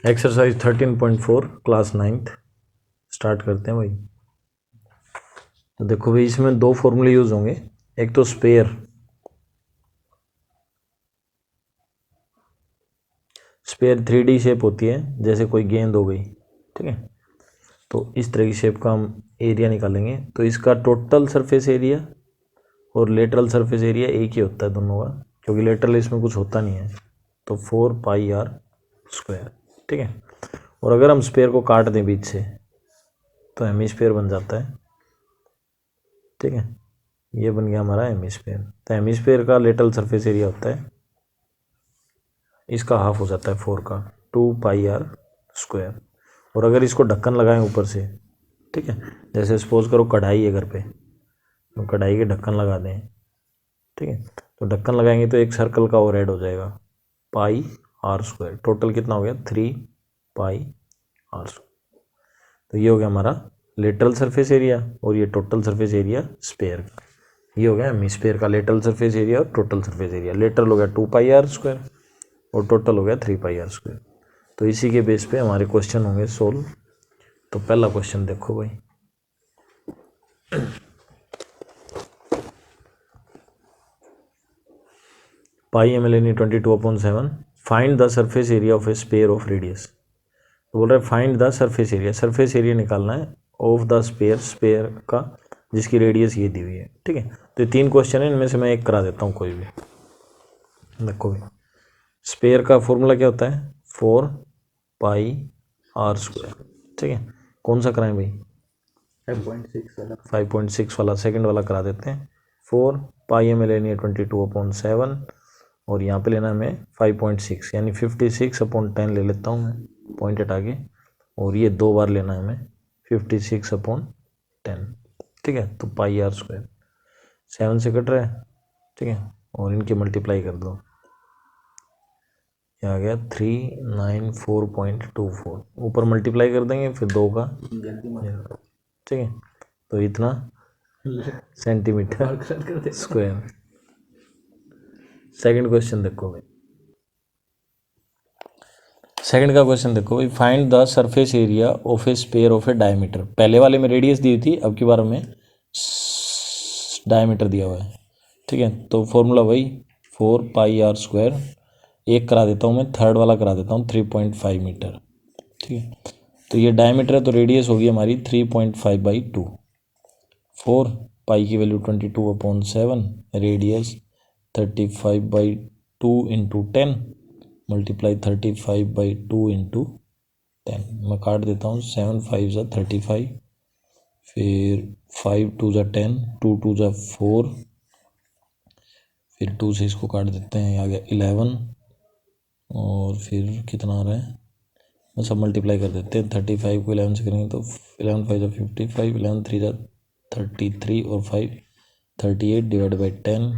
Exercise 13.4 class 9th start करते हैं भाई। तो देखो भाई, इसमें दो फॉर्मूले यूज होंगे। एक तो स्पेयर स्पेयर 3D शेप होती है, जैसे कोई गेंद हो गई, ठीक है। तो इस तरह की शेप का हम एरिया निकालेंगे। तो इसका टोटल सरफेस एरिया और लेटरल सरफेस एरिया एक ही होता है दोनों का, क्योंकि लेटरल इसमें कुछ होता नहीं है। तो 4πr², ठीक है। और अगर हम स्पेयर को काट दें बीच से तो हेमिस्फीयर बन जाता है, ठीक है। ये बन गया हमारा हेमिस्फीयर। तो हेमिस्फीयर का लेटरल सरफेस एरिया होता है, इसका हाफ हो जाता है 4 का, 2πr²। और अगर इसको ढक्कन लगाएं ऊपर से, ठीक है, जैसे सपोज करो कढ़ाई है घर पे, तो कढ़ाई के ढक्कन लगा दें, ठीक है। तो ढक्कन लगाएंगे तो एक सर्कल का और ऐड हो जाएगा, πr²। टोटल कितना हो गया, 3πr²। तो ये हो गया हमारा लेटरल सरफेस एरिया और ये टोटल सरफेस एरिया स्पेयर का। ये हो गया हेमिस्फीयर का लेटरल सरफेस एरिया और टोटल सरफेस एरिया। लेटरल हो गया 2πr² और टोटल हो गया 3πr²। तो इसी के बेस पे हमारे क्वेश्चन होंगे सोल्व। तो पहला क्वेश्चन देखो भाई, πmln 22/7 find the surface area of A spare of radius. तो बोल रहा है find the surface area, surface area निकालना है ऑफ द स्पेयर, स्पेयर का जिसकी रेडियस ये दी हुई है, ठीक है। तो ये 3 क्वेश्चन है, इनमें से मैं एक करा देता हूँ कोई भी। देखो भाई, स्पेयर का फॉर्मूला क्या होता है, 4πr², ठीक है। कौन सा कराएं भाई, 5.6 वाला, सेकंड वाला करा देते हैं। 4πmln 22/7 और यहाँ पे लेना हमें 5.6 यानी 56/10 ले लेता हूँ मैं, पॉइंट हटा के। और ये 2 बार लेना है हमें 56/10, ठीक है। तो πr², 7 से कट रहा है, ठीक है। और इनके मल्टीप्लाई कर दो, ये आ गया 394.24। ऊपर मल्टीप्लाई कर देंगे फिर 2 का, ठीक है। तो इतना सेंटीमीटर स्क्वायर। सेकंड क्वेश्चन देखो भाई, सेकंड का क्वेश्चन देखो भाई, find the surface area of A sphere of A diameter. पहले वाले में रेडियस दी हुई थी, अब की बार हमें डायमीटर दिया हुआ है, ठीक है। तो फॉर्मूला भाई 4πr²। एक करा देता हूँ मैं, थर्ड वाला करा देता हूँ 3.5 मीटर, ठीक है। तो ये डायमीटर है तो रेडियस होगी हमारी 3.5/2। 4 की value 22/7, radius 35/2 into 10 multiply 35/2 into 10। मैं काट देता हूँ, 7 5 ज़ा 35, फिर 5 2 ज़ा 10, 2 2 ज़ा 4, फिर 2 से इसको काट देते हैं, आ गया 11। और फिर कितना आ रहा है, बस सब मल्टीप्लाई कर देते हैं। 35 को 11 से करेंगे तो 11 5 ज़ा 55, 11 3 ज़ा 33 और 5 38 डिवाइड बाई 10,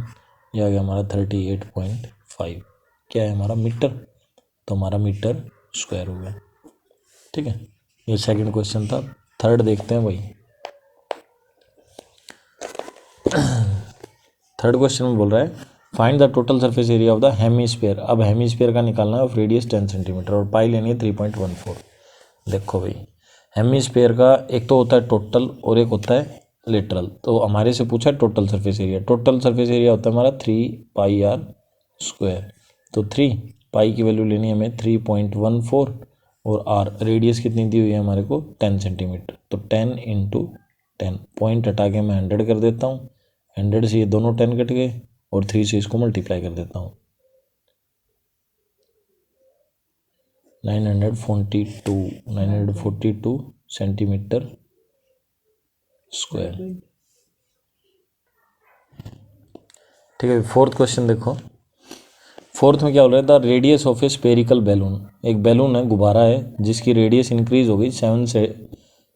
यह आ गया हमारा 38.5। क्या है हमारा, मीटर। तो हमारा मीटर स्क्वायर हो गया, ठीक है। ये सेकंड क्वेश्चन था। थर्ड देखते हैं भाई। थर्ड क्वेश्चन में बोल रहा है find the total surface area of the hemisphere. अब हेमिस्फीयर का निकालना है, ऑफ रेडियस 10 सेंटीमीटर और पाई लेनी है 3.14। देखो भाई, हेमिस्फीयर का एक तो होता है टोटल और एक होता है लेटरल। तो हमारे से पूछा है total surface area. Total surface area होता है हमारा 3πr²। तो 3 की वैल्यू लेनी है हमें 3.14 और r रेडियस कितनी दी हुई है हमारे को, 10 सेंटीमीटर। तो 10 इंटू 10, पॉइंट हटा के मैं 100 कर देता हूँ, 100 से ये दोनों 10 कट गए और 3 से इसको मल्टीप्लाई कर देता हूँ, 942 सेंटीमीटर स्क्वायर, ठीक है। फोर्थ क्वेश्चन देखो। फोर्थ में क्या बोल रहा है, the radius of a spherical balloon. एक बैलून है, गुब्बारा है, जिसकी रेडियस इंक्रीज हो गई 7 से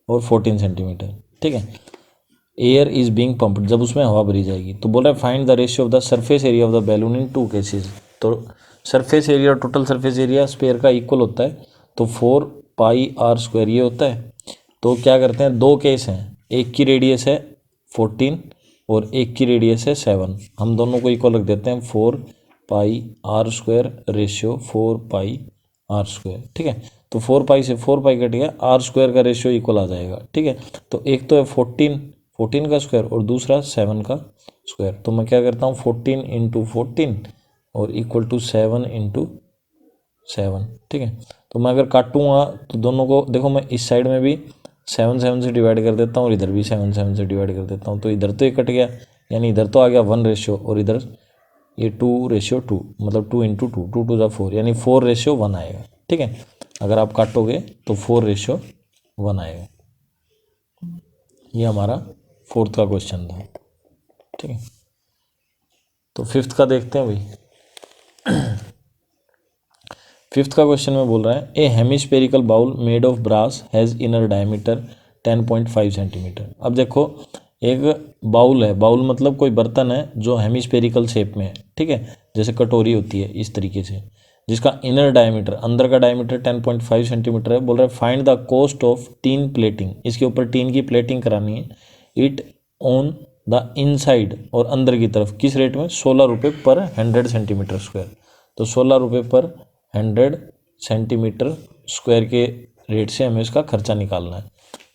और 14 सेंटीमीटर, ठीक है। एयर इज बीइंग पम्प्ड, जब उसमें हवा भरी जाएगी। तो बोल रहा है find the ratio of the surface area of the balloon in 2 cases. तो सरफेस एरिया और टोटल सरफेस एरिया स्पेयर का इक्वल होता है, तो 4πr² ये होता है। तो क्या करते हैं, 2 केस हैं, एक की रेडियस है 14 और एक की रेडियस है 7। हम दोनों को इक्वल रख देते हैं, 4πr² रेशियो 4πr², ठीक है। तो 4 पाई से 4 पाई कट गया, आर स्क्वायर का रेशियो इक्वल आ जाएगा। ठीक है, तो एक तो है 14 का स्क्वायर और दूसरा 7 का स्क्वायर। तो मैं क्या करता हूँ 14 इंटू 14 और इक्वल टू 7 इंटू 7। ठीक है, तो मैं अगर काटूंगा तो दोनों को देखो, मैं इस साइड में भी 7 से डिवाइड कर देता हूँ और इधर भी 7 से डिवाइड कर देता हूँ। तो इधर तो ये कट गया, यानी इधर तो आ गया 1 रेशियो और इधर ये 2:2, मतलब 2 इंटू 2, 2 टू ज़ा 4, यानी 4:1 आएगा। ठीक है, अगर आप काटोगे तो 4:1 आएगा। ये हमारा 4th का क्वेश्चन था। ठीक है, तो 5th का देखते हैं भाई। 5th का क्वेश्चन में बोल रहा है a hemispherical bowl made of brass has inner diameter 10.5 centimetre. अब देखो एक बाउल है, बाउल मतलब कोई बर्तन है जो हेमिस्फेरिकल शेप में है। ठीक है, जैसे कटोरी होती है इस तरीके से, जिसका इनर डायमीटर, अंदर का डायमीटर 10.5 सेंटीमीटर है। बोल रहा है find the cost of tin plating, इसके ऊपर टीन की प्लेटिंग करानी है। इट ऑन द इनसाइड, और अंदर की तरफ किस रेट में, 16 रुपये पर 100 सेंटीमीटर स्क्वायर। तो 16 रुपये पर 100 सेंटीमीटर स्क्वायर के रेट से हमें इसका खर्चा निकालना है।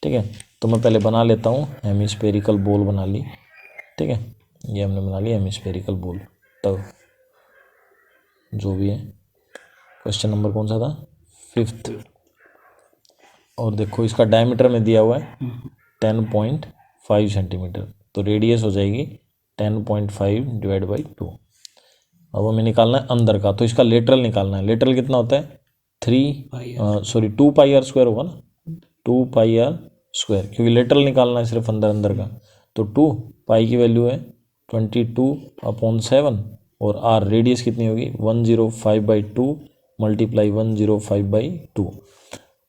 ठीक है, तो मैं पहले बना लेता हूँ, हेमिस्फेरिकल बोल बना ली। ठीक है, ये हमने बना ली हेमिस्फेरिकल बोल। तो जो भी है, क्वेश्चन नंबर कौन सा था, 5th। और देखो इसका डायमीटर में दिया हुआ है 10.5 सेंटीमीटर, तो रेडियस हो जाएगी 10.5 डिवाइड बाई 2। अब हमें निकालना है अंदर का, तो इसका लेटरल निकालना है। लेटरल कितना होता है 2 पाई आर स्क्वायर होगा ना, 2 पाई आर स्क्वायर, क्योंकि लेटरल निकालना है सिर्फ अंदर अंदर का। तो 2 पाई की वैल्यू है 22/7 और आर रेडियस कितनी होगी 105/2 मल्टीप्लाई 105/2।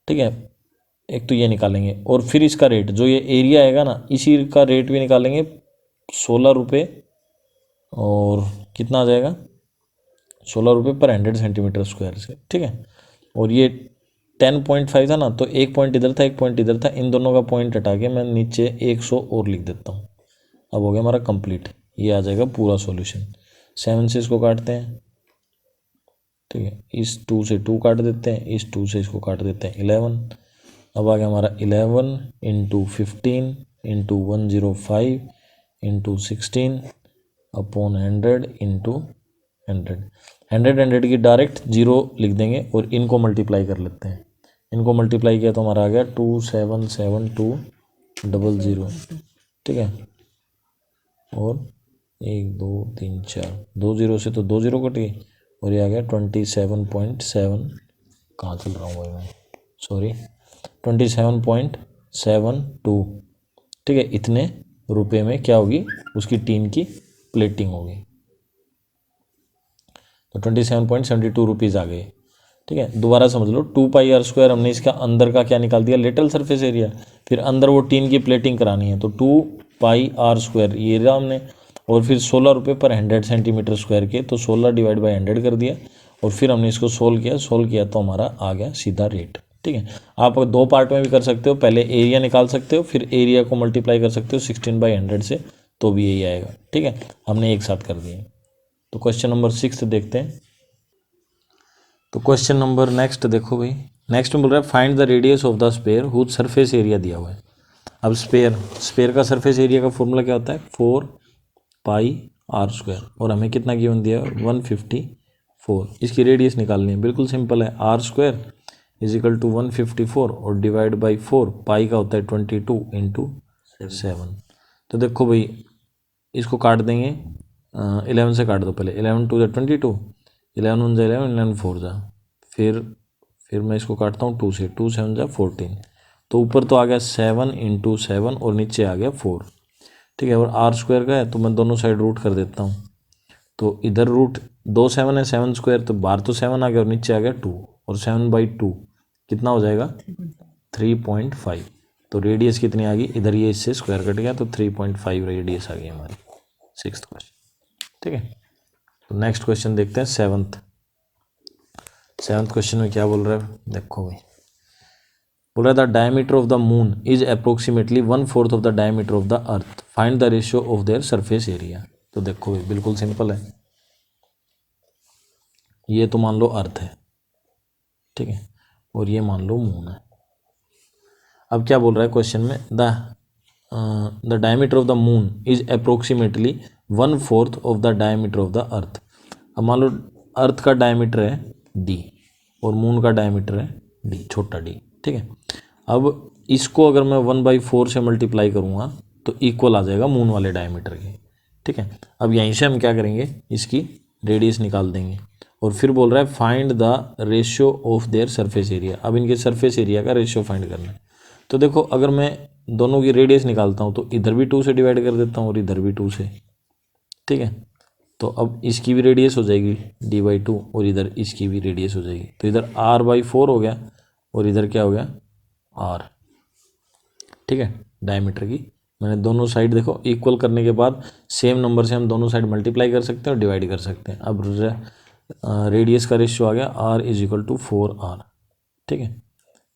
ठीक है, एक तो ये निकालेंगे और फिर इसका रेट, जो ये एरिया आएगा ना, इसी का रेट भी निकालेंगे, 16 रुपये और कितना आ जाएगा 16 रुपये पर 100 सेंटीमीटर स्क्वायर से। ठीक है, और ये 10.5 था ना, तो एक पॉइंट इधर था एक पॉइंट इधर था, इन दोनों का पॉइंट हटा के मैं नीचे 100 और लिख देता हूँ। अब हो गया हमारा कंप्लीट, ये आ जाएगा पूरा सॉल्यूशन। 7 से इसको काटते हैं। ठीक है, इस 2 से 2 काट देते हैं, इस 2 से इसको काट देते हैं 11। अब आ गया हमारा 11 into 15 into 105 into 16 upon 100 into 100 की डायरेक्ट 0 लिख देंगे और इनको मल्टीप्लाई कर लेते हैं। इनको मल्टीप्लाई किया तो हमारा आ गया 277200। ठीक है, और 1 2 3 4, 2 0 से तो 2 0 कट गई और ये आ गया 27.7, कहाँ चल रहा हूँ भाई मैं, सॉरी 27.72। ठीक है, इतने रुपए में क्या होगी उसकी टीन की प्लेटिंग होगी। तो 27.72 रुपीज़ आ गए। ठीक है, दोबारा समझ लो, 2 पाई आर स्क्वायर हमने इसका अंदर का क्या निकाल दिया, लेटरल सरफेस एरिया। फिर अंदर वो टीन की प्लेटिंग करानी है, तो 2 पाई आर स्क्वायर ये रहा हमने, और फिर 16 रुपये पर 100 सेंटीमीटर स्क्वायर के, तो 16 डिवाइड बाई 100 कर दिया और फिर हमने इसको सोल्व किया तो हमारा आ गया सीधा रेट। ठीक है, आप 2 पार्ट में भी कर सकते हो, पहले एरिया निकाल सकते हो फिर एरिया को मल्टीप्लाई कर सकते हो 16/100 से, तो भी यही आएगा। ठीक है, हमने एक साथ कर दिए। तो क्वेश्चन नंबर 6 देखते हैं। तो क्वेश्चन नंबर नेक्स्ट देखो भाई, नेक्स्ट में बोल रहा है find the radius of the sphere whose surface area दिया हुआ है। अब स्पेयर का सरफेस एरिया का फॉर्मूला क्या होता है 4 पाई आर स्क्वायर, और हमें कितना गिवन दिया है 154। इसकी रेडियस निकालनी है, बिल्कुल सिंपल है, R square is equal to 154 और डिवाइड बाई 4, पाई का होता है 22 इंटू 7। तो देखो भाई इसको काट देंगे, 11 से काट दो पहले, 11 2 22, 11 1 11, 11 4 जा, फिर मैं इसको काटता हूँ 2 से, 2 7 जा 14। तो ऊपर तो आ गया 7 इंटू 7 और नीचे आ गया 4। ठीक है, और आर स्क्वायर का है तो मैं दोनों साइड रूट कर देता हूँ। तो इधर रूट 2 7 है, 7 स्क्वायर, तो बाहर तो 7 आ गया और नीचे आ गया 2, और 7/2 कितना हो जाएगा 3.5। तो रेडियस कितनी आ गई, इधर ये इससे स्क्वायर कट गया तो 3.5 रेडियस आ गई हमारी। 6th question. ठीक है, तो नेक्स्ट क्वेश्चन देखते हैं 7th क्वेश्चन में क्या बोल रहा है, देखो भाई बोल रहा है the diameter of the moon is approximately 1/4 of the diameter of the earth, find the ratio of their surface area. तो देखो भाई बिल्कुल सिंपल है, ये तो मान लो अर्थ है। ठीक है, और ये मान लो मून है। अब क्या बोल रहा है क्वेश्चन में, the diameter of the moon is approximately 1/4 of the diameter of the earth. अब मान लो अर्थ का डायमीटर है d और मून का डायमीटर है d, छोटा d, ठीक है। अब इसको अगर मैं 1/4 से मल्टीप्लाई करूँगा तो इक्वल आ जाएगा मून वाले डायमीटर के, ठीक है। अब यहीं से हम क्या करेंगे, इसकी रेडियस निकाल देंगे। और फिर बोल रहा है find the ratio of their surface area. अब इनके सरफेस एरिया का रेशियो फाइंड करना है। तो देखो अगर मैं दोनों की रेडियस निकालता हूँ तो इधर भी 2 से डिवाइड कर देता हूँ और इधर भी 2 से, ठीक है। तो अब इसकी भी रेडियस हो जाएगी d/2 और इधर इसकी भी रेडियस हो जाएगी। तो इधर r/4 हो गया और इधर क्या हो गया r, ठीक है। डायमीटर की मैंने दोनों साइड देखो इक्वल करने के बाद सेम नंबर से हम दोनों साइड मल्टीप्लाई कर सकते हैं और डिवाइड कर सकते हैं। अब रेडियस का रेशियो आ गया r=4r, ठीक है,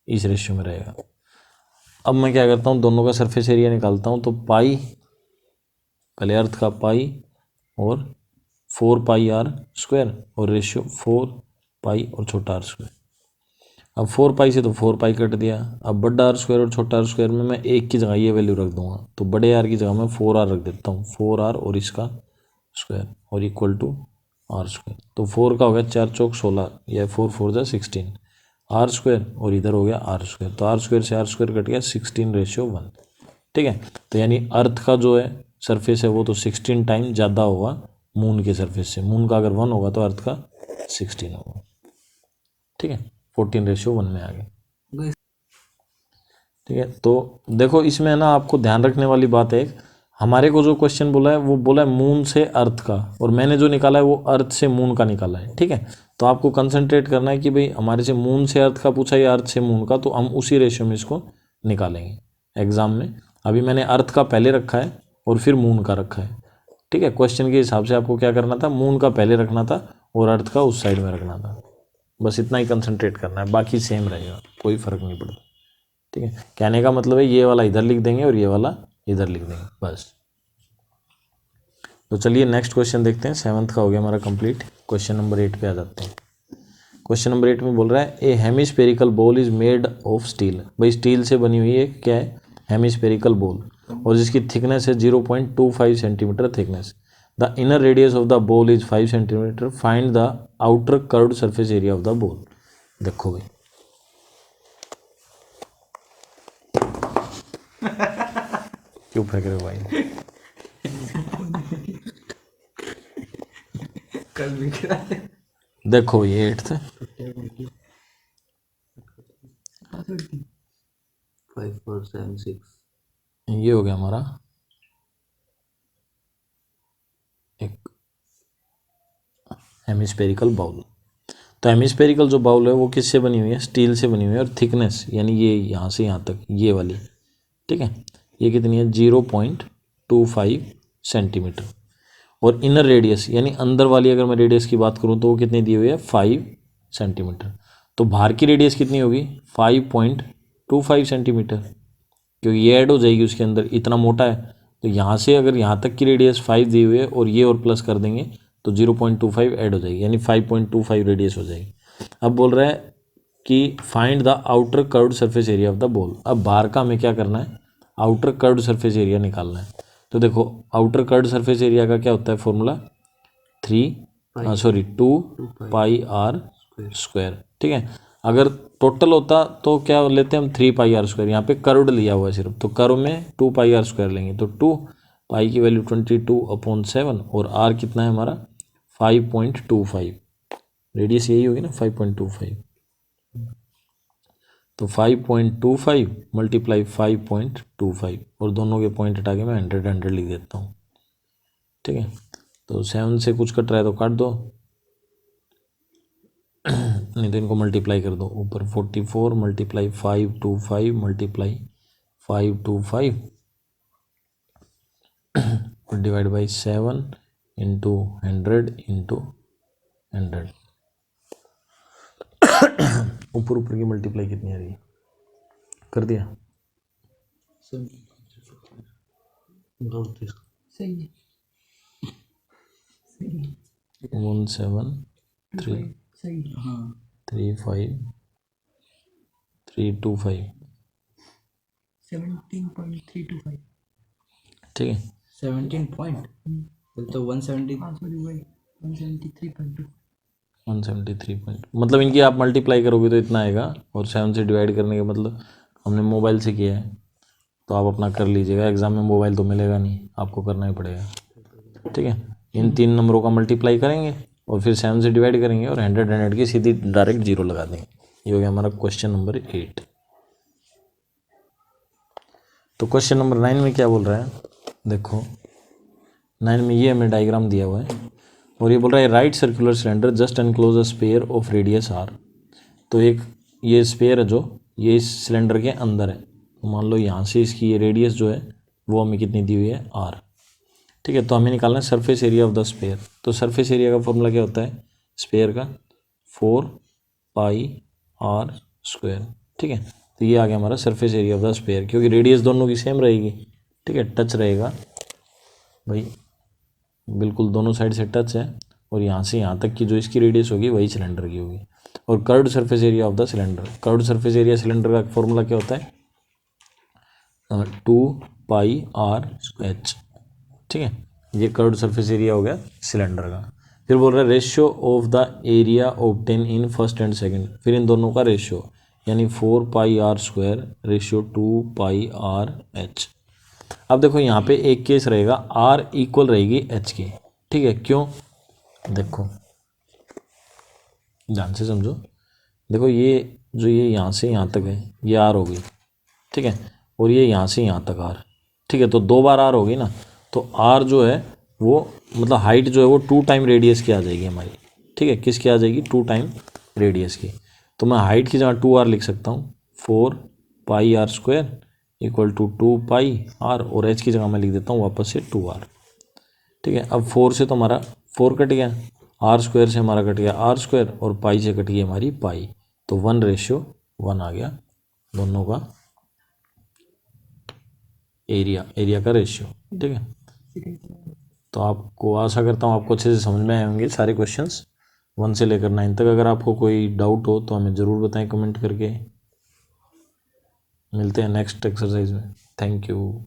इस रेशियो में रहेगा। अब मैं क्या करता हूँ, दोनों का सरफेस एरिया निकालता हूँ। तो पाई, पहले अर्थ का पाई और 4πr² और रेशियो 4π और छोटा r²। अब 4π से तो 4π कट दिया। अब बड़ा r² और छोटा r² में मैं एक की जगह ये वैल्यू रख दूंगा, तो बड़े r की जगह मैं 4r रख देता हूँ, 4r और इसका स्क्वायर और इक्वल टू r²। तो 4 का हो गया 4 चौक 16 या 4 4 जा 16 r² और इधर हो गया r²। तो r² से r² कट गया 16:1, ठीक है। तो यानी अर्थ का जो है सरफेस है वो तो 16 टाइम ज़्यादा होगा मून के सरफेस से। मून का अगर 1 होगा तो अर्थ का 16 होगा, ठीक है। 14:1 में आ गया, ठीक है। तो देखो इसमें है ना, आपको ध्यान रखने वाली बात है, हमारे को जो क्वेश्चन बोला है वो बोला है मून से अर्थ का, और मैंने जो निकाला है वो अर्थ से मून का निकाला है, ठीक है। तो आपको कंसंट्रेट करना है कि भाई हमारे से मून से अर्थ का पूछा या अर्थ से मून का, तो हम उसी रेशियो में इसको निकालेंगे एग्जाम में। अभी मैंने अर्थ का पहले रखा है और फिर मून का रखा है, ठीक है। क्वेश्चन के हिसाब से आपको क्या करना था, मून का पहले रखना था और अर्थ का उस साइड में रखना था। बस इतना ही कंसंट्रेट करना है, बाकी सेम रहेगा, कोई फर्क नहीं पड़ता, ठीक है। कहने का मतलब है ये वाला इधर लिख देंगे और ये वाला इधर लिख देंगे, बस। तो चलिए नेक्स्ट क्वेश्चन देखते हैं। 7th का हो गया हमारा कंप्लीट। क्वेश्चन नंबर 8 पे आ जाते हैं। क्वेश्चन नंबर 8 में बोल रहा है a hemispherical ball is made of steel. भाई स्टील से बनी हुई है, क्या है, हेमिस्फेरिकल बॉल, और जिसकी थिकनेस है 0.25 centimetre thickness. The inner radius of the ball is 5 centimetre. Find the outer curved surface area of the ball. देखो भाई क्यों फेंक रहे हो भाई? देखो ये 8th 5 4 7 6 ये हो गया हमारा एक हेमिस्फेरिकल बाउल। तो हेमिस्फेरिकल जो बाउल है वो किससे बनी हुई है, स्टील से बनी हुई है। और थिकनेस यानी ये यहाँ से यहाँ तक ये वाली, ठीक है, ये कितनी है 0.25 सेंटीमीटर। और इनर रेडियस यानी अंदर वाली अगर मैं रेडियस की बात करूँ तो वो कितनी दी हुई है 5 सेंटीमीटर। तो बाहर की रेडियस कितनी होगी 5.25 सेंटीमीटर, क्योंकि ये ऐड हो जाएगी उसके अंदर, इतना मोटा है। तो यहाँ से अगर यहाँ तक की रेडियस 5 दी हुई है और ये और प्लस कर देंगे तो 0.25 ऐड हो जाएगी, यानी 5.25 रेडियस हो जाएगी। अब बोल रहा है कि find the outer curved surface area of the ball. अब बाहर का हमें क्या करना है, आउटर कर्व्ड सरफेस एरिया निकालना है। तो देखो आउटर कर्व्ड सरफेस एरिया का क्या होता है फॉर्मूला, 2πr², ठीक है। अगर टोटल होता तो क्या लेते हैं हम 3πr², यहाँ पे कर्व्ड लिया हुआ है सिर्फ, तो कर्व में 2πr² लेंगे। तो 2π की वैल्यू 22/7 और r कितना है हमारा 5.25, रेडियस यही होगी ना 5.25। तो 5.25 मल्टीप्लाई 5.25 और दोनों के पॉइंट हटा के मैं 100 लिख देता हूँ, ठीक है। तो 7 से कुछ कट रहा है तो काट दो, नहीं तो इनको मल्टीप्लाई कर दो। ऊपर 44 मल्टीप्लाई 525 मल्टीप्लाई 525 और डिवाइड बाई 7 इंटू 100 ऊपर ऊपर की मल्टीप्लाई कितनी आ रही है, कर दिया सही है 173 सही हाँ 35 325, 17.325। ठीक है। 17 पॉइंट तो 170। हाँ सॉरी वही 173.2। 173 पॉइंट, मतलब इनकी आप मल्टीप्लाई करोगे तो इतना आएगा, और 7 से डिवाइड करने के मतलब हमने मोबाइल से किया है, तो आप अपना कर लीजिएगा। एग्ज़ाम में मोबाइल तो मिलेगा नहीं, आपको करना ही पड़ेगा, ठीक है। इन 3 नंबरों का मल्टीप्लाई करेंगे और फिर 7 से डिवाइड करेंगे और 100 की सीधी डायरेक्ट 0 लगा देंगे। ये हो गया हमारा क्वेश्चन नंबर 8। तो क्वेश्चन नंबर 9 में क्या बोल रहा है, देखो 9 में ये हमें डायग्राम दिया हुआ है और ये बोल रहा है right circular cylinder just enclose a sphere of radius R. तो एक ये स्पेयर है जो ये इस सिलेंडर के अंदर है, तो मान लो यहाँ से इसकी ये रेडियस जो है वो हमें कितनी दी हुई है, आर, ठीक है। तो हमें निकालना है surface area of the sphere. तो सरफेस एरिया का फॉर्मूला क्या होता है स्पेयर का, 4πr², ठीक है। तो ये आ गया हमारा surface area of the sphere, क्योंकि रेडियस दोनों की सेम रहेगी, ठीक है, टच रहेगा भाई, बिल्कुल दोनों साइड से टच है, और यहाँ से यहाँ तक की जो इसकी रेडियस होगी वही सिलेंडर की होगी। और curved surface area of the cylinder, curved surface area cylinder का फॉर्मूला क्या होता है 2πr/h, ठीक है। ये कर्व्ड सरफेस एरिया हो गया सिलेंडर का। फिर बोल रहा है ratio of the area obtain in first and second, फिर इन दोनों का रेशियो, यानी 4πr² रेशियो 2πr/h। अब देखो यहाँ पे एक केस रहेगा r इक्वल रहेगी h की, ठीक है। क्यों, देखो ध्यान से समझो, देखो ये जो ये यहाँ से यहाँ तक है ये r होगी, ठीक है, और ये यहाँ से यहाँ तक r, ठीक है। तो 2 बार r होगी ना, तो r जो है वो मतलब हाइट जो है वो 2 टाइम रेडियस की आ जाएगी हमारी, ठीक है। किसकी आ जाएगी 2 टाइम रेडियस की। तो मैं हाइट की जगह 2r लिख सकता हूँ, 4πr² इक्वल टू 2πr, और h की जगह मैं लिख देता हूँ वापस से 2r, ठीक है। अब 4 से तो हमारा 4 कट गया, r² से हमारा कट गया r², और पाई से कट गई हमारी पाई, तो 1:1 आ गया दोनों का एरिया का रेशियो, ठीक है। तो आपको आशा करता हूँ आपको अच्छे से समझ में आए होंगे सारे क्वेश्चंस 1 से लेकर 9 तक। अगर आपको कोई डाउट हो तो हमें ज़रूर बताएं कमेंट करके। मिलते हैं नेक्स्ट एक्सरसाइज में। Thank you.